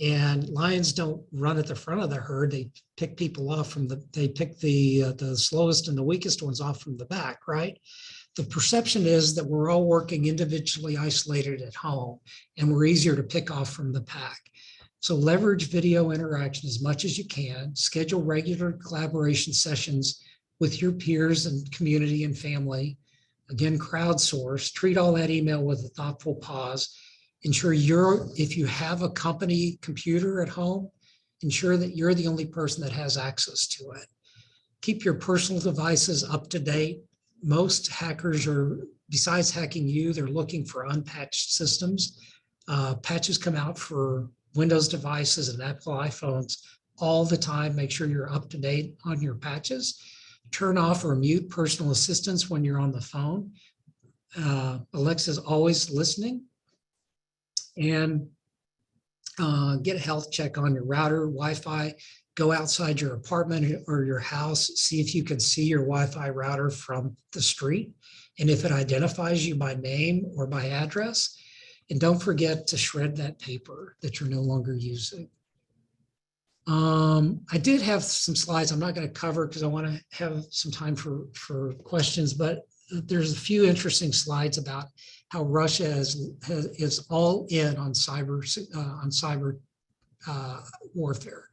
and lions don't run at the front of the herd. They pick people off they pick the slowest and the weakest ones off from the back, right? The perception is that we're all working individually isolated at home and we're easier to pick off from the pack. So leverage video interaction as much as you can, schedule regular collaboration sessions with your peers and community and family. Again, crowdsource, treat all that email with a thoughtful pause. Ensure if you have a company computer at home, ensure that you're the only person that has access to it. Keep your personal devices up to date. Most hackers are besides hacking you, they're looking for unpatched systems. Patches come out for Windows devices and Apple iPhones all the time. Make sure you're up to date on your patches. Turn off or mute personal assistance when you're on the phone. Alexa's always listening. And get a health check on your router, Wi-Fi. Go outside your apartment or your house, see if you can see your Wi-Fi router from the street. And if it identifies you by name or by address, and don't forget to shred that paper that you're no longer using. I did have some slides I'm not going to cover because I want to have some time for questions, but there's a few interesting slides about how Russia is all in on cyber warfare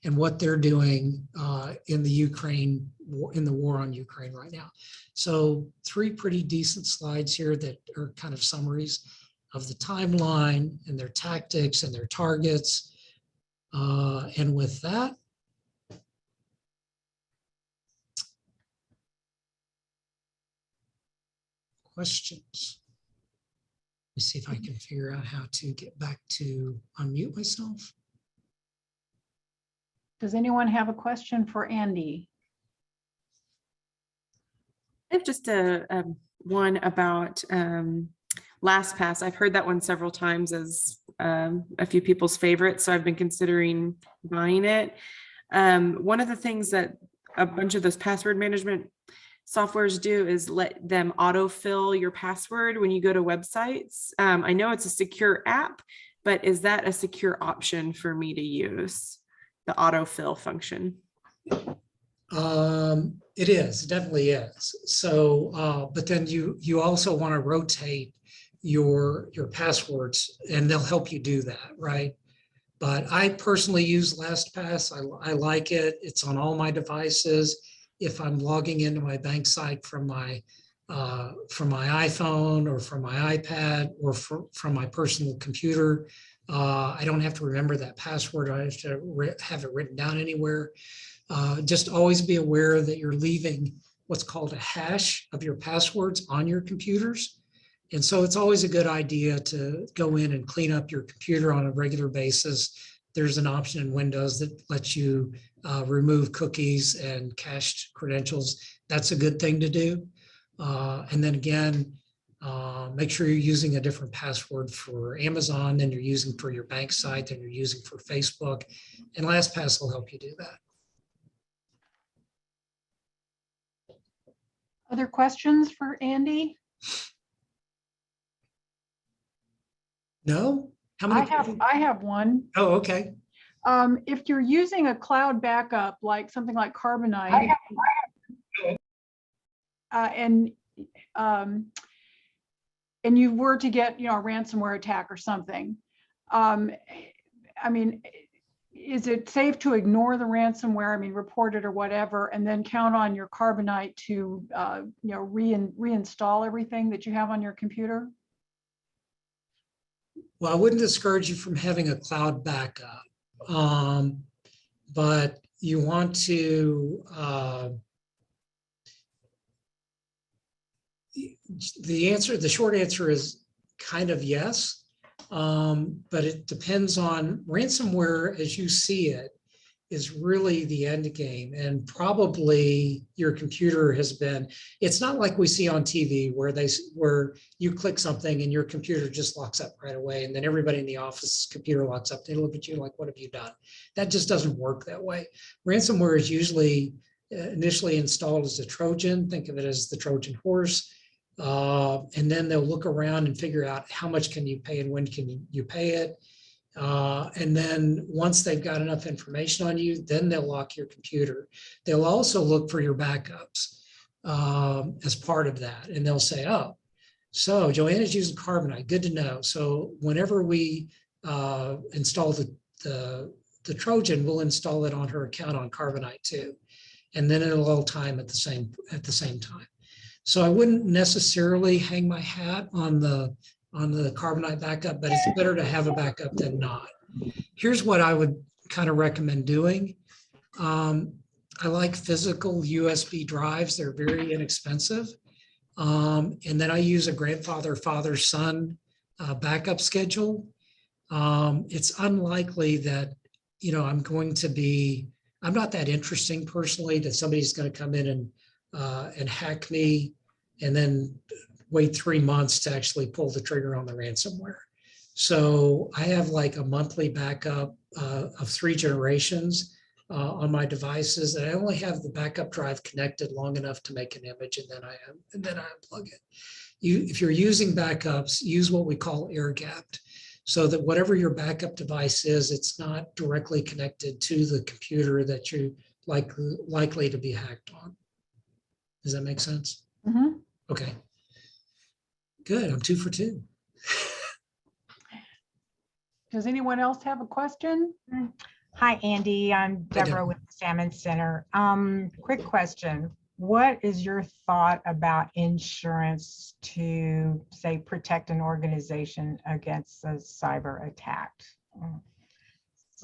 and what they're doing in the war on Ukraine right now. So 3 pretty decent slides here that are kind of summaries of the timeline and their tactics and their targets. And with that, questions? Let me see if I can figure out how to get back to unmute myself. Does anyone have a question for Andy? I have just a one about LastPass. I've heard that one several times as a few people's favorites, so I've been considering buying it. One of the things that a bunch of those password management softwares do is let them autofill your password when you go to websites. I know it's a secure app, but is that a secure option for me to use, the autofill function? It is, it definitely is. So, but then you also want to rotate your passwords, and they'll help you do that, right? But I personally use LastPass. I like it. It's on all my devices. If I'm logging into my bank site from my iPhone or from my iPad or from my personal computer, I don't have to remember that password. I have to have it written down anywhere. Just always be aware that you're leaving what's called a hash of your passwords on your computers. And so it's always a good idea to go in and clean up your computer on a regular basis. There's an option in Windows that lets you remove cookies and cached credentials. That's a good thing to do. And then again, make sure you're using a different password for Amazon than you're using for your bank site, than you're using for Facebook. And LastPass will help you do that. Other questions for Andy? No? How many? I have one. Oh, okay. If you're using a cloud backup, like something like Carbonite, and you were to get, a ransomware attack or something, I mean, is it safe to ignore the ransomware? Report it or whatever, and then count on your Carbonite to, reinstall everything that you have on your computer? Well, I wouldn't discourage you from having a cloud backup, but you want to, the short answer is kind of yes, but it depends on ransomware as you see it is really the end game. And probably your computer has been, it's not like we see on TV where you click something and your computer just locks up right away. And then everybody in the office computer locks up. They look at you like, what have you done? That just doesn't work that way. Ransomware is usually initially installed as a Trojan. Think of it as the Trojan horse. And then they'll look around and figure out how much can you pay and when can you pay it. And then once they've got enough information on you, then they'll lock your computer. They'll also look for your backups as part of that. And they'll say, oh, so Joanna's using Carbonite, good to know. So whenever we install the Trojan, we'll install it on her account on Carbonite too. And then it'll all time at the same time. So I wouldn't necessarily hang my hat on the Carbonite backup, but it's better to have a backup than not. Here's what I would kind of recommend doing. I like physical USB drives. They're very inexpensive. And then I use a grandfather, father, son backup schedule. It's unlikely that, I'm not that interesting personally that somebody's going to come in and hack me and then wait 3 months to actually pull the trigger on the ransomware. So I have like a monthly backup of 3 generations on my devices. And I only have the backup drive connected long enough to make an image, and then I unplug it. If you're using backups, use what we call air gapped, so that whatever your backup device is, it's not directly connected to the computer that you're likely to be hacked on. Does that make sense? Mhm. Okay. Good. I'm 2 for 2. Does anyone else have a question? Hi, Andy. I'm Hi, Deborah Deborah. with the Salmon Center. Quick question. What is your thought about insurance to, say, protect an organization against a cyber attack?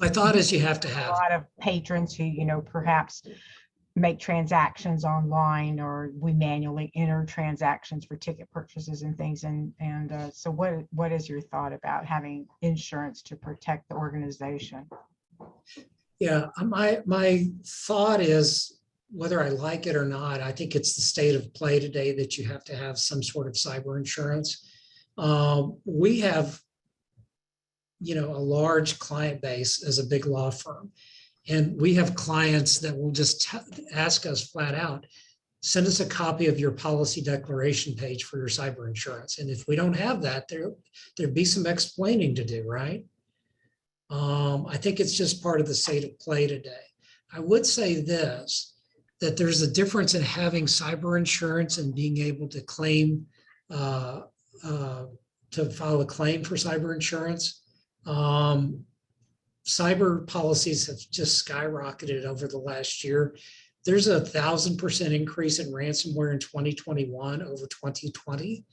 My thought is you have to A have, lot of patrons who, perhaps make transactions online, or we manually enter transactions for ticket purchases and things. So what is your thought about having insurance to protect the organization? yeah, my thought is, whether I like it or not, I think it's the state of play today that you have to have some sort of cyber insurance. We have, a large client base as a big law firm. And we have clients that will just ask us flat out, send us a copy of your policy declaration page for your cyber insurance. And if we don't have that, there'd be some explaining to do, right? I think it's just part of the state of play today. I would say this, that there's a difference in having cyber insurance and being able to claim, to file a claim for cyber insurance. Cyber policies have just skyrocketed over the last year. There's 1,000% increase in ransomware in 2021 over 2020.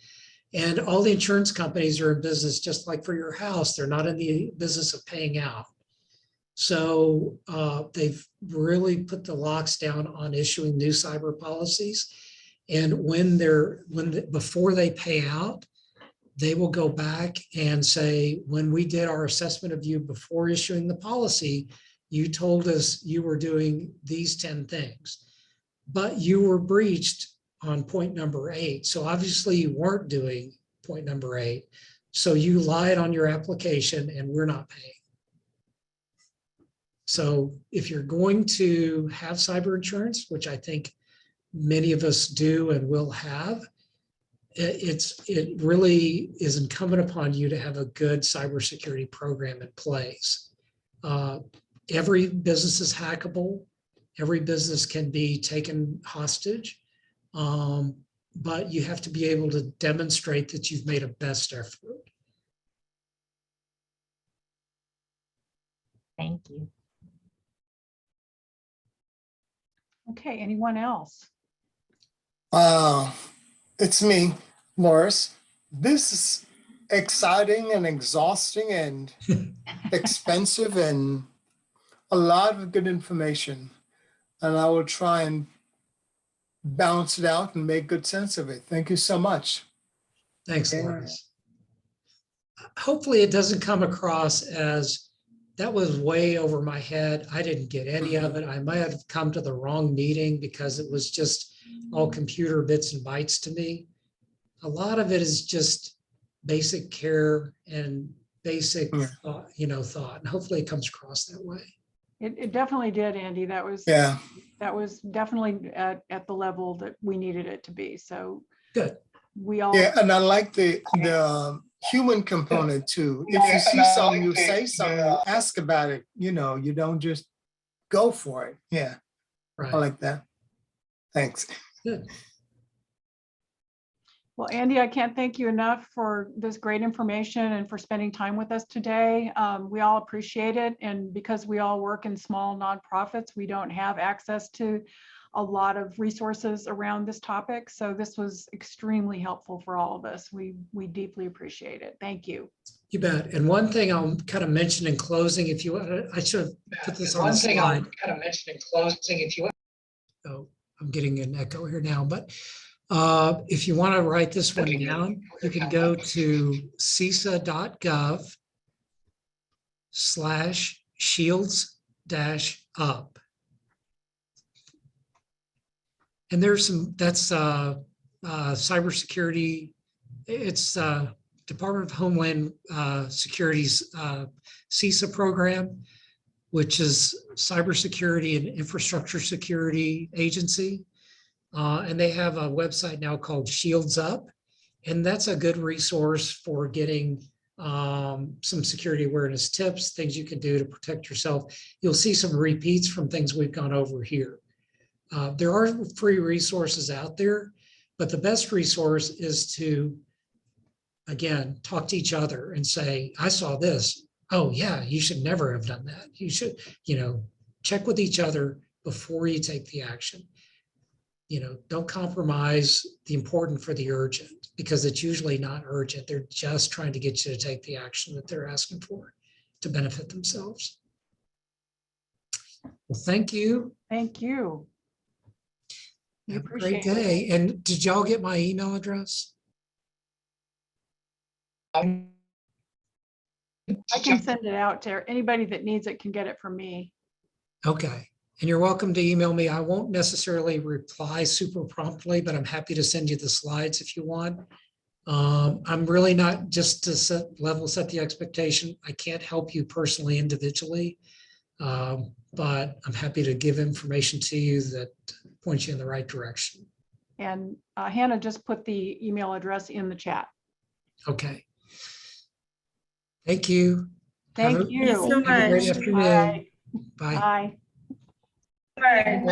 And all the insurance companies are in business, just like for your house, they're not in the business of paying out. So they've really put the locks down on issuing new cyber policies. And before they pay out, they will go back and say, when we did our assessment of you before issuing the policy, you told us you were doing these 10 things, but you were breached on point number 8. So obviously you weren't doing point number 8. So you lied on your application and we're not paying. So if you're going to have cyber insurance, which I think many of us do and will have, it really is incumbent upon you to have a good cybersecurity program in place. Every business is hackable. Every business can be taken hostage. But you have to be able to demonstrate that you've made a best effort. Thank you. Okay, anyone else? It's me, Morris. This is exciting and exhausting and expensive and a lot of good information. And I will try and balance it out and make good sense of it. Thank you so much. Thanks, Yeah. Lawrence. Hopefully it doesn't come across as that was way over my head. I didn't get any of it. I might have come to the wrong meeting because it was just all computer bits and bytes to me. A lot of it is just basic care and basic, thought. And hopefully it comes across that way. It definitely did, Andy. That was definitely at the level that we needed it to be. So good. We all and I like the human component too. If you see something, you say something, you ask about it. You don't just go for it. Yeah, right. I like that. Thanks. Good. Well, Andy, I can't thank you enough for this great information and for spending time with us today. We all appreciate it. And because we all work in small nonprofits, we don't have access to a lot of resources around this topic. So this was extremely helpful for all of us. We deeply appreciate it. Thank you. You bet. And one thing I'll kind of mention in closing, if you want, I should have put this on the slide. One thing I'll kind of mention in closing, if you want. Oh, I'm getting an echo here now, but If you want to write this one down, you can go to cisa.gov/shields-up. And there's some, that's cybersecurity. It's Department of Homeland Security's CISA program, which is Cybersecurity and Infrastructure Security Agency. And they have a website now called Shields Up. And that's a good resource for getting some security awareness tips, things you can do to protect yourself. You'll see some repeats from things we've gone over here. There are free resources out there, but the best resource is to, again, talk to each other and say, I saw this. Oh yeah, you should never have done that. You should, check with each other before you take the action. Don't compromise the important for the urgent, because it's usually not urgent. They're just trying to get you to take the action that they're asking for to benefit themselves. Well, thank you. Thank you. We Have a great appreciate it. day. And did y'all get my email address? I can send it out to anybody that needs it can get it from me. Okay. And you're welcome to email me. I won't necessarily reply super promptly, but I'm happy to send you the slides if you want. I'm really not, just to set the expectation. I can't help you personally, individually, but I'm happy to give information to you that points you in the right direction. And Hannah just put the email address in the chat. Okay. Thank you. Thank you. Thank you so Have a great much. afternoon. All right. Bye. Bye.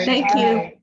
Thank you.